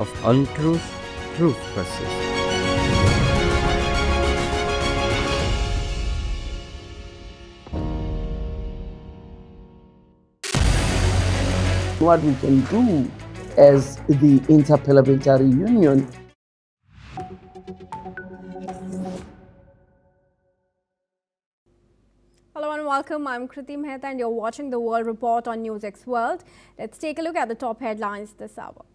of untruth truth persists. What we can do as the Interparliamentary Union. Hello and welcome. I'm Kriti Mehta and you're watching the World Report on NewsX World. Let's take a look at the top headlines this hour.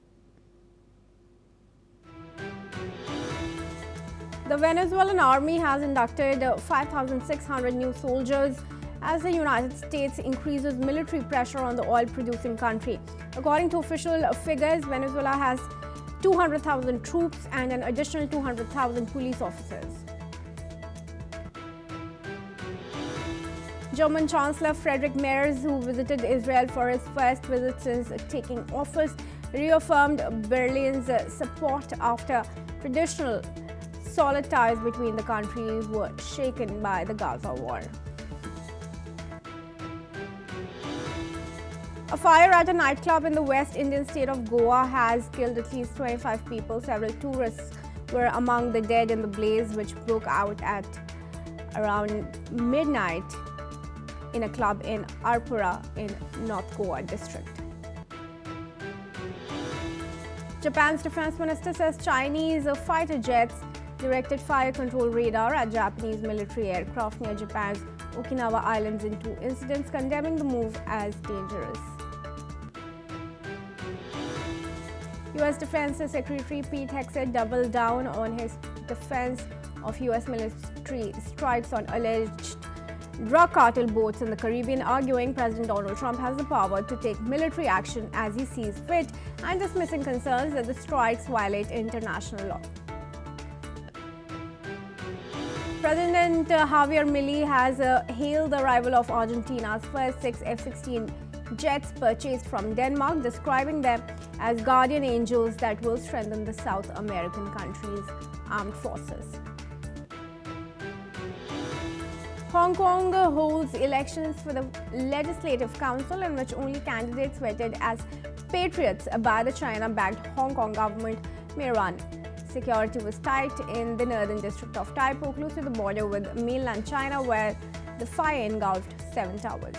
The Venezuelan army has inducted 5,600 new soldiers as the United States increases military pressure on the oil-producing country. According to official figures, Venezuela has 200,000 troops and an additional 200,000 police officers. German Chancellor Friedrich Merz, who visited Israel for his first visit since taking office, reaffirmed Berlin's support after traditional solid ties between the countries were shaken by the Gaza war. A fire at a nightclub in the West Indian state of Goa has killed at least 25 people. Several tourists were among the dead in the blaze, which broke out at around midnight in a club in Arpura in North Goa district. Japan's defense minister says Chinese fighter jets directed fire control radar at Japanese military aircraft near Japan's Okinawa Islands in two incidents, condemning the move as dangerous. U.S. Defense Secretary Pete Hegseth doubled down on his defense of U.S. military strikes on alleged drug cartel boats in the Caribbean, arguing President Donald Trump has the power to take military action as he sees fit and dismissing concerns that the strikes violate international law. President Javier Milei has hailed the arrival of Argentina's first 6 F-16 jets purchased from Denmark, describing them as guardian angels that will strengthen the South American country's armed forces. Hong Kong holds elections for the Legislative Council in which only candidates vetted as patriots by the China-backed Hong Kong government may run. Security was tight in the northern district of Tai Po, close to the border with mainland China, where the fire engulfed 7 towers.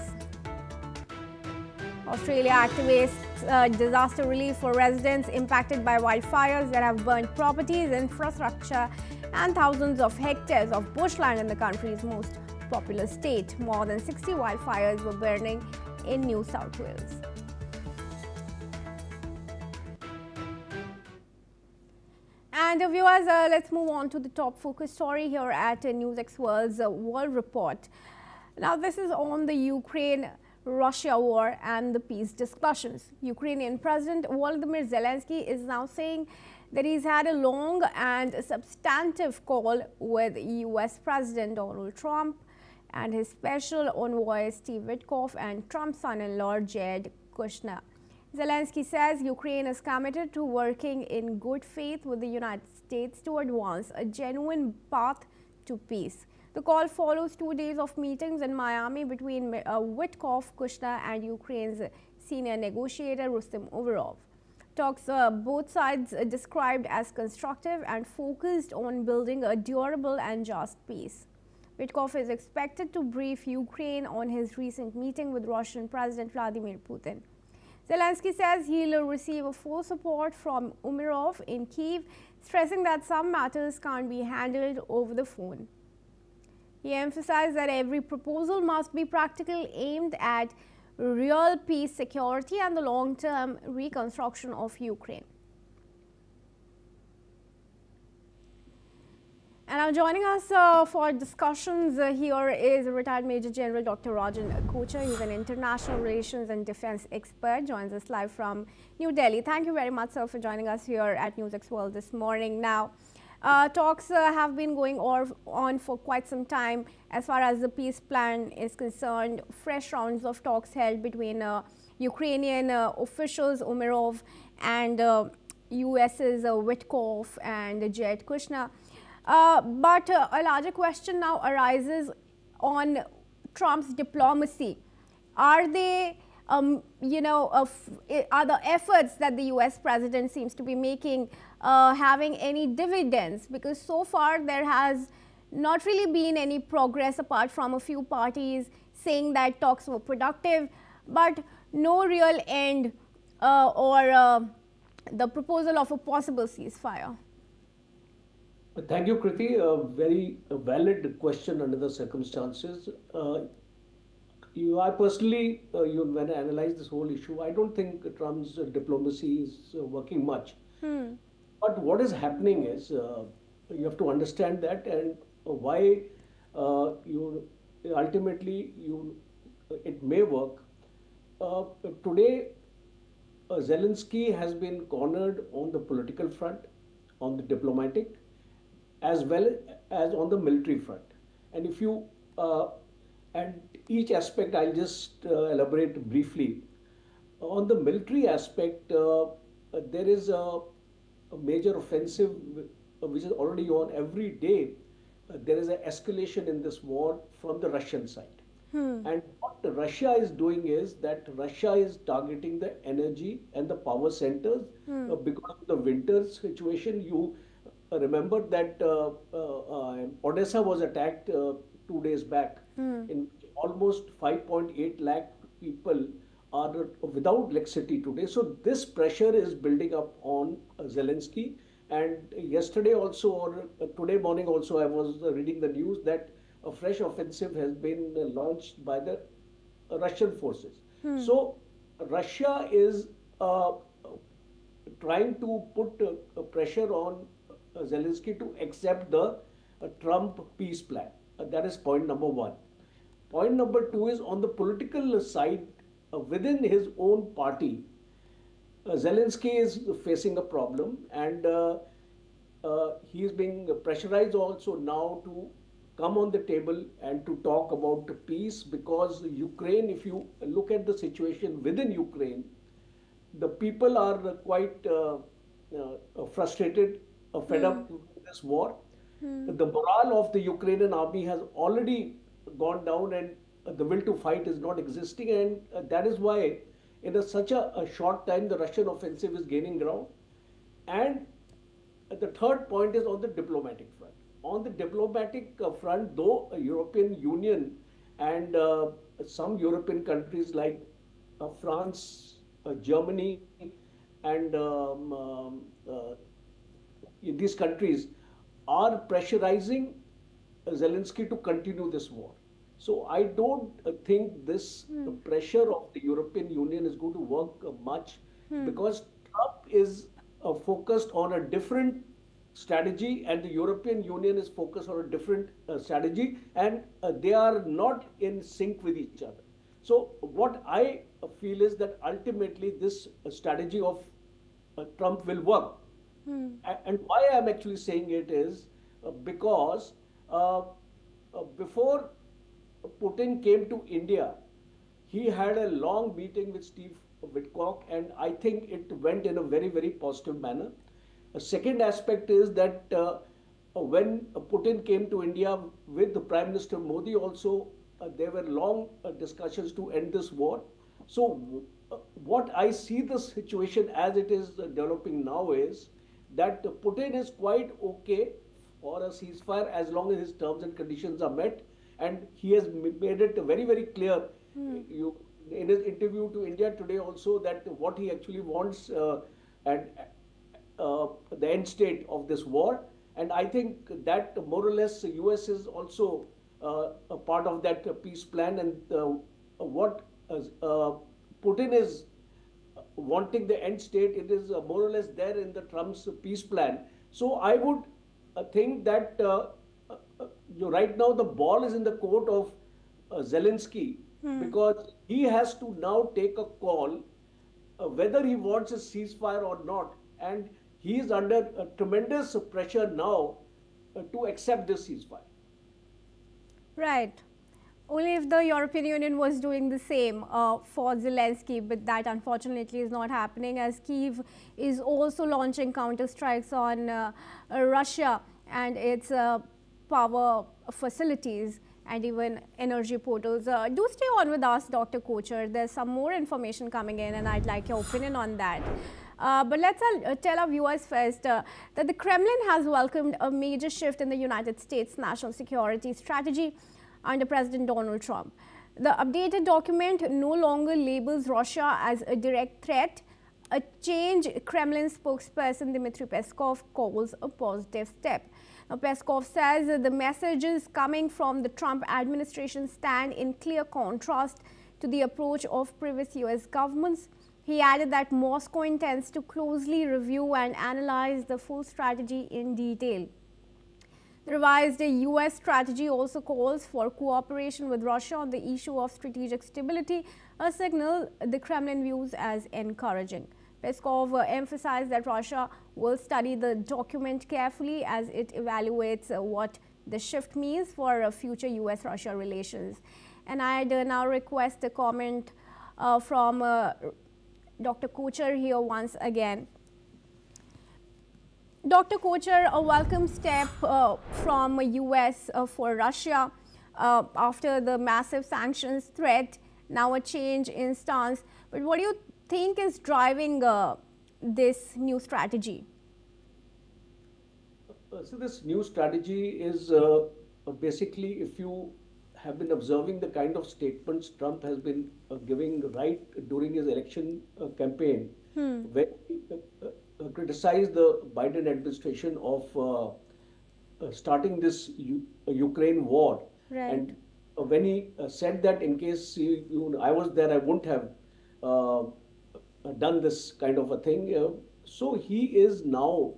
Australia activates disaster relief for residents impacted by wildfires that have burnt properties, infrastructure, and thousands of hectares of bushland in the country's most populous state. More than 60 wildfires were burning in New South Wales. And viewers, let's move on to the top focus story here at NewsX World's World Report. Now, this is on the Ukraine-Russia war and the peace discussions. Ukrainian President Volodymyr Zelensky is now saying that he's had a long and substantive call with US President Donald Trump and his special envoy Steve Witkoff and Trump's son-in-law Jared Kushner. Zelensky says Ukraine is committed to working in good faith with the United States to advance a genuine path to peace. The call follows 2 days of meetings in Miami between Witkoff, Kushner and Ukraine's senior negotiator Rustem Umerov. Talks both sides described as constructive and focused on building a durable and just peace. Witkoff is expected to brief Ukraine on his recent meeting with Russian President Vladimir Putin. Zelensky says he'll receive full support from Umerov in Kyiv, stressing that some matters can't be handled over the phone. He emphasized that every proposal must be practical, aimed at real peace, security, and the long-term reconstruction of Ukraine. And now joining us for discussions here is retired Major General Dr. Rajan Kochhar. He's an international relations and defense expert, joins us live from New Delhi. Thank you very much, sir, for joining us here at NewsX World this morning. Now, talks have been going on for quite some time as far as the peace plan is concerned. Fresh rounds of talks held between Ukrainian officials, Umerov, and US's Witkoff and Jared Kushner. But a larger question now arises on Trump's diplomacy. Are they are the efforts that the US president seems to be making having any dividends? Because so far there has not really been any progress apart from a few parties saying that talks were productive, but no real end or the proposal of a possible ceasefire. Thank you, Kriti. A very valid question under the circumstances. I personally, when I analyze this whole issue, I don't think Trump's diplomacy is working much. But what is happening is you have to understand that, and why you ultimately it may work. Today, Zelensky has been cornered on the political front, on the diplomatic, as well as on the military front. And if you and each aspect, I'll just elaborate briefly. On the military aspect, there is a major offensive which is already on every day. There is an escalation in this war from the Russian side. And what Russia is doing is that Russia is targeting the energy and the power centers because of the winter situation. You remember that Odessa was attacked 2 days back. In almost 5.8 lakh people are without electricity today. So this pressure is building up on Zelensky. And yesterday also, or today morning also, I was reading the news that a fresh offensive has been launched by the Russian forces. So Russia is trying to put pressure on Zelensky to accept the Trump peace plan. That is point number one. Point number two is on the political side, within his own party, Zelensky is facing a problem, and he is being pressurized also now to come on the table and to talk about peace, because Ukraine, if you look at the situation within Ukraine, the people are quite frustrated, fed up with this war. The morale of the Ukrainian army has already gone down, and the will to fight is not existing, and that is why in such a short time the Russian offensive is gaining ground. And the third point is on the diplomatic front. On the diplomatic front, though European Union and some European countries like France, Germany, and these countries are pressurizing Zelensky to continue this war. So I don't think this pressure of the European Union is going to work much, because Trump is focused on a different strategy and the European Union is focused on a different strategy, and they are not in sync with each other. So what I feel is that ultimately this strategy of Trump will work. And why I'm actually saying it is because before Putin came to India, he had a long meeting with Steve Witkoff, and I think it went in a very, very positive manner. A second aspect is that when Putin came to India with the Prime Minister Modi also, there were long discussions to end this war. So what I see the situation as it is developing now is that Putin is quite okay for a ceasefire as long as his terms and conditions are met. And he has made it very, very clear in his interview to India today also that what he actually wants at the end state of this war. And I think that more or less the US is also a part of that peace plan. And what Putin is wanting the end state, it is more or less there in the Trump's peace plan. So I would think that right now the ball is in the court of Zelensky, because he has to now take a call whether he wants a ceasefire or not, and he is under tremendous pressure now to accept this ceasefire. Right. Only if the European Union was doing the same for Zelensky, but that unfortunately is not happening, as Kyiv is also launching counter strikes on Russia and its power facilities. and even energy portals. Do stay on with us, Dr. Kocher. There's some more information coming in, and I'd like your opinion on that. But let's tell our viewers first that the Kremlin has welcomed a major shift in the United States national security strategy under President Donald Trump. The updated document no longer labels Russia as a direct threat, a change Kremlin spokesperson Dmitry Peskov calls a positive step. Now, Peskov says that the messages coming from the Trump administration stand in clear contrast to the approach of previous US governments. He added that Moscow intends to closely review and analyze the full strategy in detail. The revised US strategy also calls for cooperation with Russia on the issue of strategic stability, a signal the Kremlin views as encouraging. Peskov emphasized that Russia will study the document carefully as it evaluates what the shift means for future US-Russia relations. And I'd now request a comment from Dr. Kocher here once again. Dr. Kocher, a welcome step from US for Russia after the massive sanctions threat, now a change in stance. But what do you think is driving this new strategy? So this new strategy is basically, if you have been observing the kind of statements Trump has been giving right during his election campaign, when he criticized the Biden administration of starting this Ukraine war. Right. And when he said that in case I was there, I wouldn't have done this kind of a thing. So he is now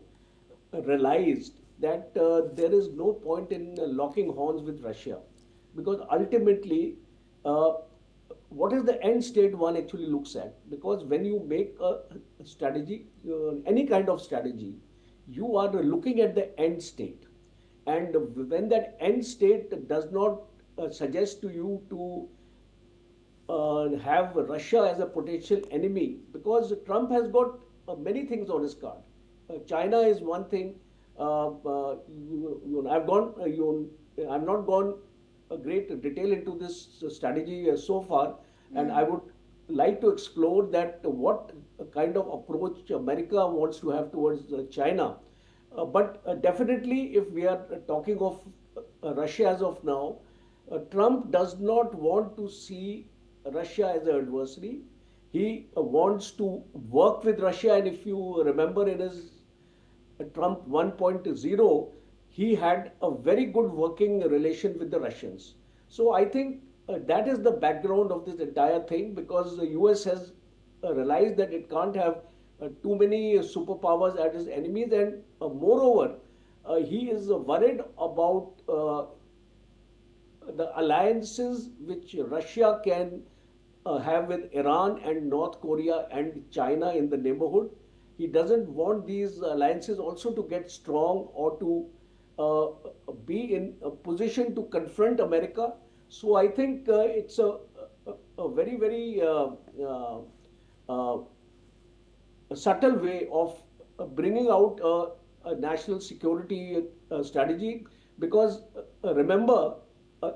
realized that there is no point in locking horns with Russia, because ultimately what is the end state one actually looks at? Because when you make a strategy, any kind of strategy, you are looking at the end state. And when that end state does not suggest to you to have Russia as a potential enemy, because Trump has got many things on his card. China is one thing. I've not gone a great detail into this strategy so far, and I would like to explore that what kind of approach America wants to have towards China. But definitely, if we are talking of Russia as of now, Trump does not want to see Russia as an adversary. He wants to work with Russia, and if you remember in his Trump 1.0, he had a very good working relation with the Russians. So I think that is the background of this entire thing, because the US has realized that it can't have too many superpowers as his enemies, and moreover, he is worried about the alliances which Russia can have with Iran and North Korea and China in the neighborhood. He doesn't want these alliances also to get strong or to be in a position to confront America. So I think it's a very, very subtle way of bringing out a national security strategy, because remember,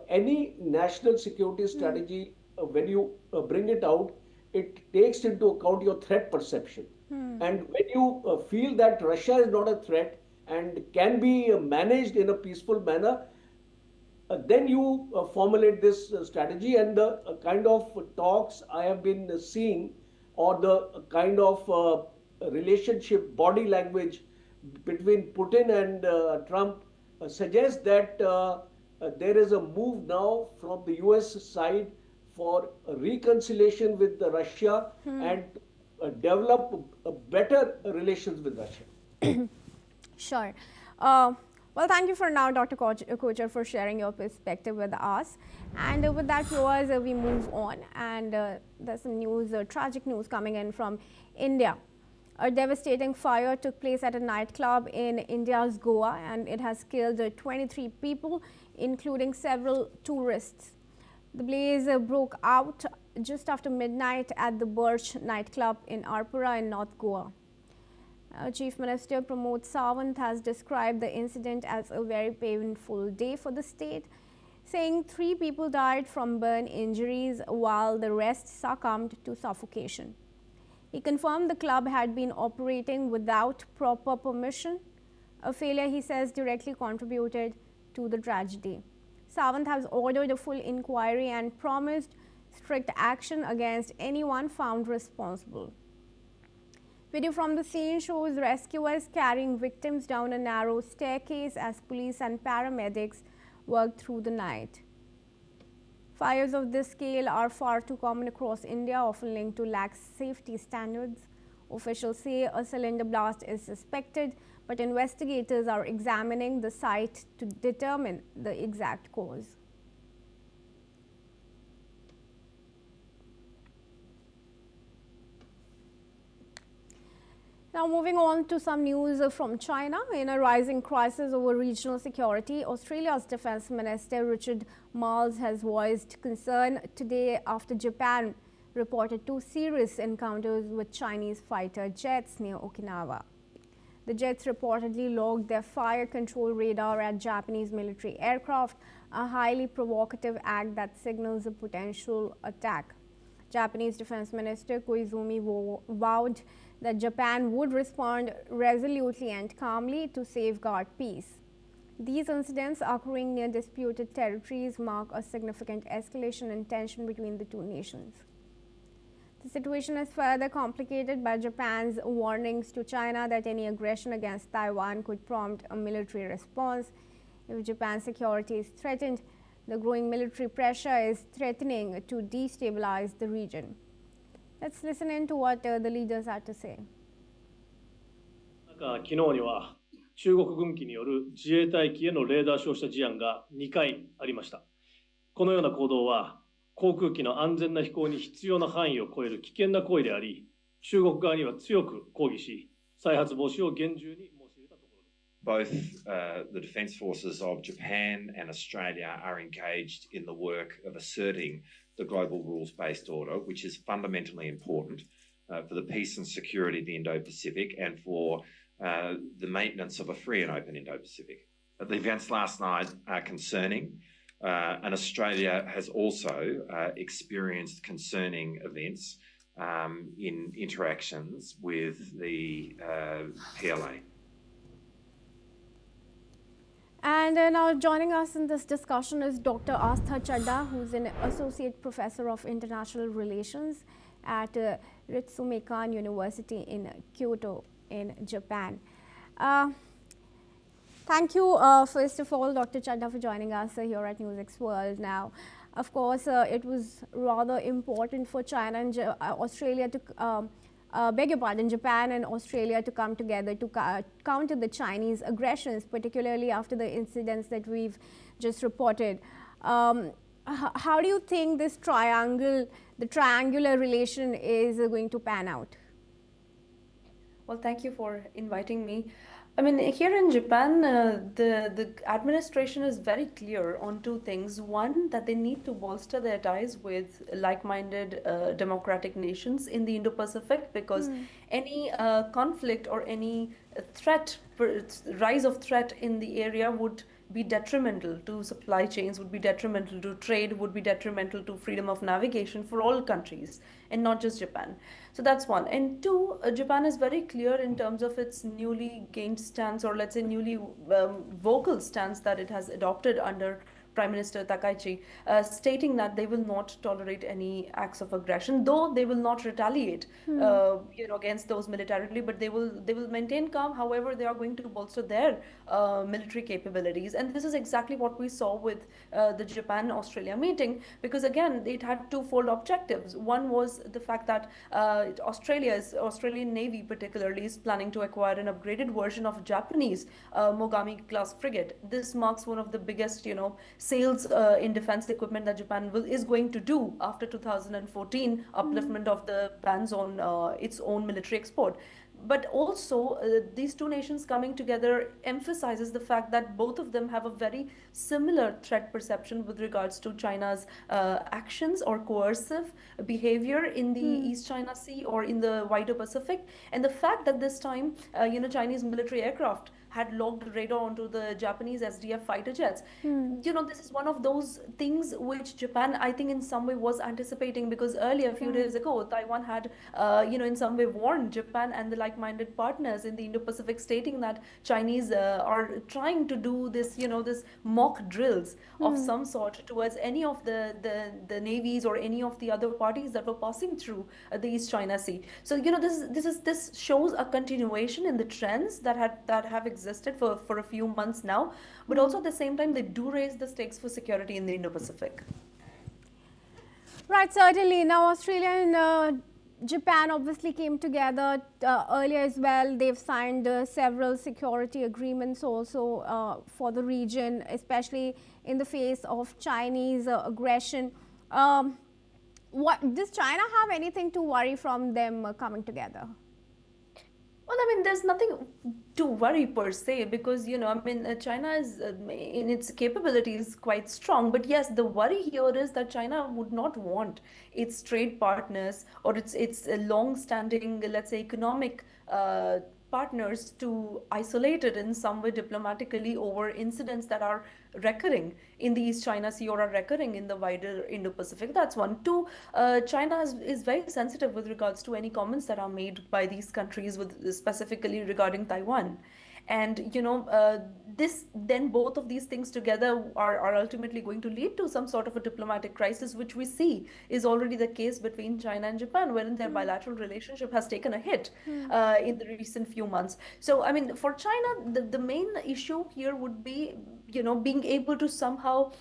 any national security strategy, when you bring it out, it takes into account your threat perception. And when you feel that Russia is not a threat and can be managed in a peaceful manner, then you formulate this strategy. And the kind of talks I have been seeing, or the kind of relationship, body language between Putin and Trump suggests that there is a move now from the US side for reconciliation with Russia and develop better relations with Russia. Sure. Well, thank you for now, Dr. Kocher, for sharing your perspective with us. And with that, viewers, we move on. And there's some news, tragic news coming in from India. A devastating fire took place at a nightclub in India's Goa, and it has killed 23 people, including several tourists. The blaze broke out just after midnight at the Birch nightclub in Arpura in North Goa. Chief Minister Pramod Sawant has described the incident as a very painful day for the state, saying 3 people died from burn injuries while the rest succumbed to suffocation. He confirmed the club had been operating without proper permission, a failure he says directly contributed to the tragedy. Sawant has ordered a full inquiry and promised strict action against anyone found responsible. Video from the scene shows rescuers carrying victims down a narrow staircase as police and paramedics worked through the night. Fires of this scale are far too common across India, often linked to lax safety standards. Officials say a cylinder blast is suspected, but investigators are examining the site to determine the exact cause. Now moving on to some news from China. In a rising crisis over regional security, Australia's Defence Minister Richard Marles has voiced concern today after Japan reported 2 serious encounters with Chinese fighter jets near Okinawa. The jets reportedly logged their fire control radar at Japanese military aircraft, a highly provocative act that signals a potential attack. Japanese Defense Minister Koizumi vowed that Japan would respond resolutely and calmly to safeguard peace. These incidents occurring near disputed territories mark a significant escalation in tension between the two nations. The situation is further complicated by Japan's warnings to China that any aggression against Taiwan could prompt a military response. If Japan's security is threatened, the growing military pressure is threatening to destabilize the region. Let's listen in to what the leaders had to say. 昨日には中国軍機による自衛隊機へのレーダー照射事案が2回ありました。このような行動は航空機の安全な飛行に必要な範囲を超える危険な行為であり、中国側には強く抗議し、再発防止を厳重に申し入れたところです。Both the defence forces of Japan and Australia are engaged in the work of asserting the global rules-based order, which is fundamentally important for the peace and security of the Indo-Pacific and for the maintenance of a free and open Indo-Pacific. The events last night are concerning, and Australia has also experienced concerning events in interactions with the PLA. And now joining us in this discussion is Dr. Astha Chadda, who's an Associate Professor of International Relations at Ritsumeikan University in Kyoto in Japan. Thank you, first of all, Dr. Chadda, for joining us here at NewsX World. Now, of course, it was rather important for China and Australia to Japan and Australia to come together to counter the Chinese aggressions, particularly after the incidents that we've just reported. How do you think this triangular relation is going to pan out? Well, thank you for inviting me. I mean, here in Japan, the administration is very clear on 2 things. One, that they need to bolster their ties with like-minded democratic nations in the Indo-Pacific, because any conflict or any threat, rise of threat in the area would be detrimental to supply chains, would be detrimental to trade, would be detrimental to freedom of navigation for all countries and not just Japan. So that's one. And 2, Japan is very clear in terms of its newly gained stance, or let's say newly vocal stance that it has adopted under Prime Minister Takaichi, stating that they will not tolerate any acts of aggression, though they will not retaliate, against those militarily, but they will maintain calm. However, they are going to bolster their military capabilities, and this is exactly what we saw with the Japan-Australia meeting, because again, it had 2-fold objectives. One was the fact that Australian Navy particularly is planning to acquire an upgraded version of Japanese Mogami class frigate. This marks one of the biggest, sales in defense equipment that Japan is going to do after 2014 upliftment of the bans on its own military export. But also, these 2 nations coming together emphasizes the fact that both of them have a very similar threat perception with regards to China's actions or coercive behavior in the East China Sea or in the wider Pacific. And the fact that this time, Chinese military aircraft had logged radar onto the Japanese SDF fighter jets. This is one of those things which Japan, I think, in some way was anticipating, because earlier, a few days ago, Taiwan had, in some way warned Japan and the like-minded partners in the Indo-Pacific, stating that Chinese are trying to do this, this mock drills of some sort towards any of the navies or any of the other parties that were passing through the East China Sea. So this shows a continuation in the trends that have existed for a few months now, but also at the same time they do raise the stakes for security in the Indo-Pacific. Right, certainly. Now, Australia and Japan obviously came together earlier as well. They've signed several security agreements also for the region, especially in the face of Chinese aggression. Does China have anything to worry from them coming together? Well, I mean, there's nothing to worry per se, because, China is in its capabilities quite strong. But yes, the worry here is that China would not want its trade partners or its long-standing, let's say, economic partners to isolate it in some way diplomatically over incidents that are recurring in the East China Sea or are recurring in the wider Indo-Pacific. That's one. Two, China is very sensitive with regards to any comments that are made by these countries, with specifically regarding Taiwan. And then both of these things together are ultimately going to lead to some sort of a diplomatic crisis, which we see is already the case between China and Japan, wherein their bilateral relationship has taken a hit in the recent few months. So, I mean, for China, the main issue here would be, being able to somehow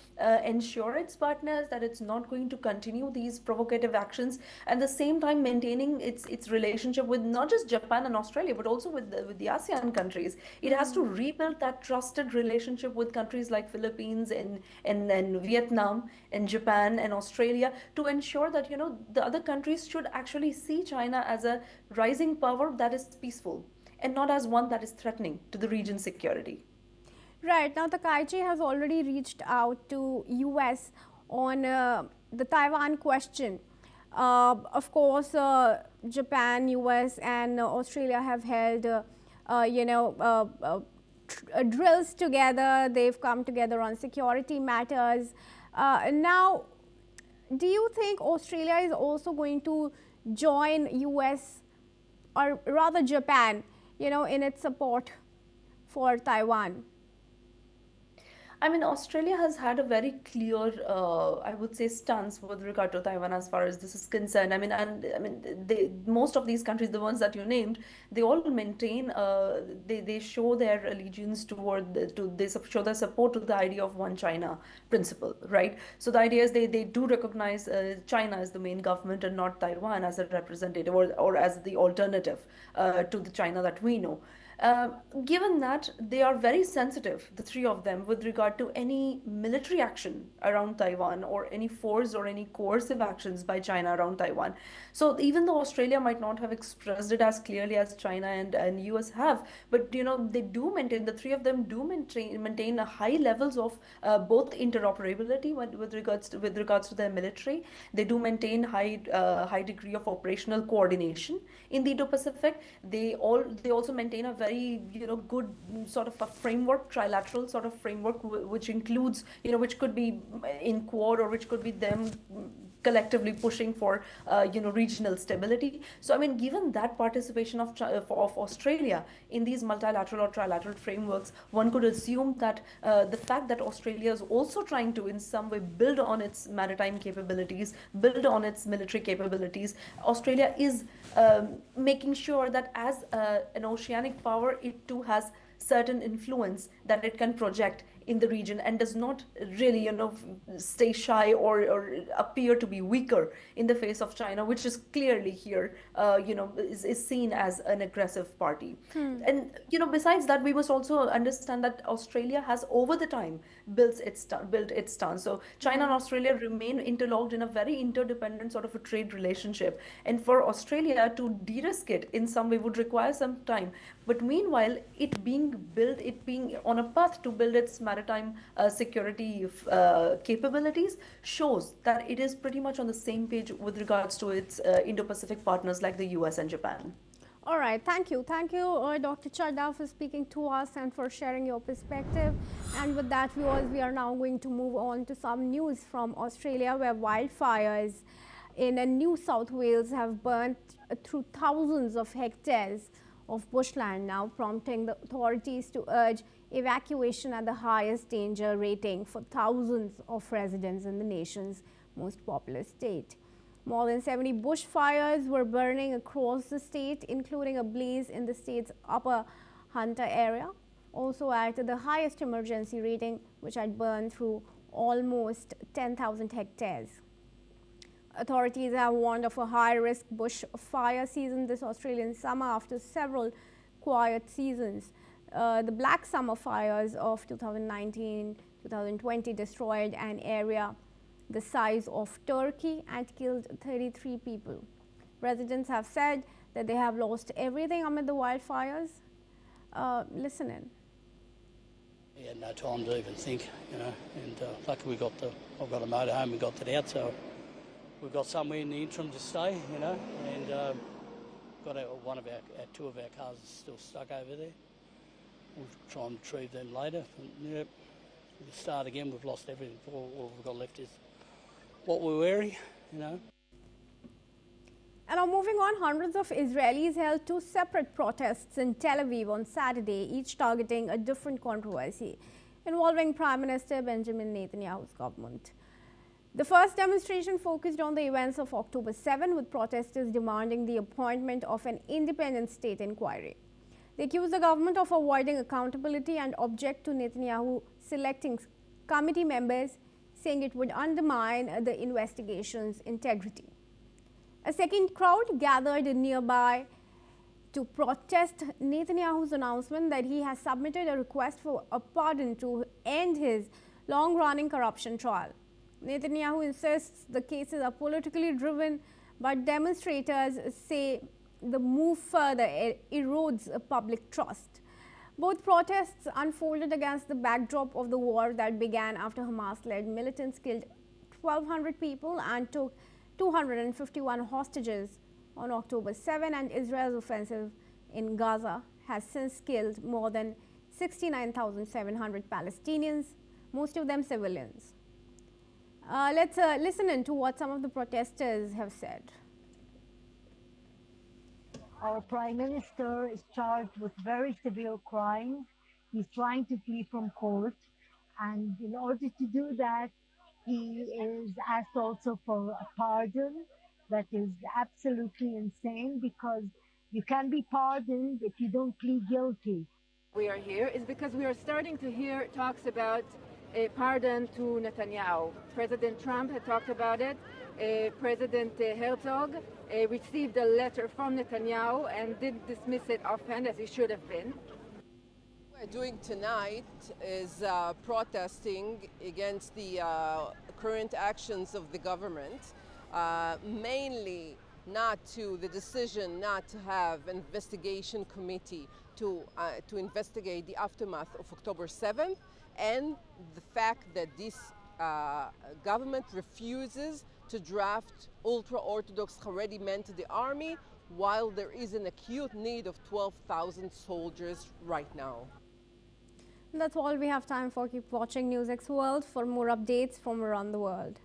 ensure its partners that it's not going to continue these provocative actions, and at the same time maintaining its relationship with not just Japan and Australia, but also with the ASEAN countries. It has to rebuild that trusted relationship with countries like Philippines and Vietnam and Japan and Australia, to ensure that, the other countries should actually see China as a rising power that is peaceful and not as one that is threatening to the region's security. Right. Now, Takaichi has already reached out to US on the Taiwan question. Of course, Japan, US and Australia have held drills together. They've come together on security matters. Now, do you think Australia is also going to join US, or rather Japan, in its support for Taiwan? I mean, Australia has had a very clear, I would say, stance with regard to Taiwan as far as this is concerned. Most of these countries, the ones that you named, they all maintain, they show their allegiance they show their support to the idea of one China principle, right? So the idea is they do recognize China as the main government and not Taiwan as a representative or as the alternative to the China that we know. Given that they are very sensitive, the three of them, with regard to any military action around Taiwan or any force or any coercive actions by China around Taiwan. So even though Australia might not have expressed it as clearly as China and US have, but they do maintain, the three of them do maintain a high levels of both interoperability with regards to their military. They do maintain high degree of operational coordination in the Indo-Pacific. They also maintain a very good sort of a framework, trilateral sort of framework, which includes, which could be in Quad, or which could be them collectively pushing for regional stability. So I mean, given that participation of Australia in these multilateral or trilateral frameworks, one could assume that the fact that Australia is also trying to in some way build on its maritime capabilities, build on its military capabilities, Australia is making sure that as an oceanic power, it too has certain influence that it can project in the region, and does not really, stay shy or appear to be weaker in the face of China, which is clearly here, is seen as an aggressive party. And, besides that, we must also understand that Australia has over the time built its stance. So China and Australia remain interlocked in a very interdependent sort of a trade relationship. And for Australia to de-risk it in some way would require some time. But meanwhile, it being on a path to build its maritime security capabilities shows that it is pretty much on the same page with regards to its Indo-Pacific partners like the US and Japan. All right, thank you. Thank you, Dr. Chadda, for speaking to us and for sharing your perspective. And with that, viewers, we are now going to move on to some news from Australia, where wildfires in New South Wales have burnt through thousands of hectares of bushland, now prompting the authorities to urge evacuation at the highest danger rating for thousands of residents in the nation's most populous state. More than 70 bushfires were burning across the state, including a blaze in the state's Upper Hunter area, also at the highest emergency rating, which had burned through almost 10,000 hectares. Authorities have warned of a high-risk bushfire season this Australian summer after several quiet seasons. The Black Summer fires of 2019-2020 destroyed an area the size of Turkey and killed 33 people. Residents have said that they have lost everything amid the wildfires. Listen in. We had no time to even think, and luckily I've got a motorhome, we got that out, so we've got somewhere in the interim to stay, and got two of our cars still stuck over there. We'll try and retrieve them later. We'll start again. We've lost everything. All we've got left is what we're wearing, And now moving on, hundreds of Israelis held two separate protests in Tel Aviv on Saturday, each targeting a different controversy involving Prime Minister Benjamin Netanyahu's government. The first demonstration focused on the events of October 7, with protesters demanding the appointment of an independent state inquiry. They accused the government of avoiding accountability and object to Netanyahu selecting committee members, saying it would undermine the investigation's integrity. A second crowd gathered nearby to protest Netanyahu's announcement that he has submitted a request for a pardon to end his long-running corruption trial. Netanyahu insists the cases are politically driven, but demonstrators say the move further erodes public trust. Both protests unfolded against the backdrop of the war that began after Hamas-led militants killed 1,200 people and took 251 hostages on October 7, and Israel's offensive in Gaza has since killed more than 69,700 Palestinians, most of them civilians. Let's listen in to what some of the protesters have said. Our Prime Minister is charged with very severe crimes. He's trying to flee from court. And in order to do that, he is asked also for a pardon. That is absolutely insane, because you can be pardoned if you don't plead guilty. We are here is because we are starting to hear talks about a pardon to Netanyahu. President Trump had talked about it. President Herzog received a letter from Netanyahu and did dismiss it offhand, as he should have been. What we're doing tonight is protesting against the current actions of the government, mainly not to the decision not to have an investigation committee to investigate the aftermath of October 7th, and the fact that this government refuses to draft ultra-Orthodox Haredi men to the army, while there is an acute need of 12,000 soldiers right now. That's all we have time for. Keep watching NewsX World for more updates from around the world.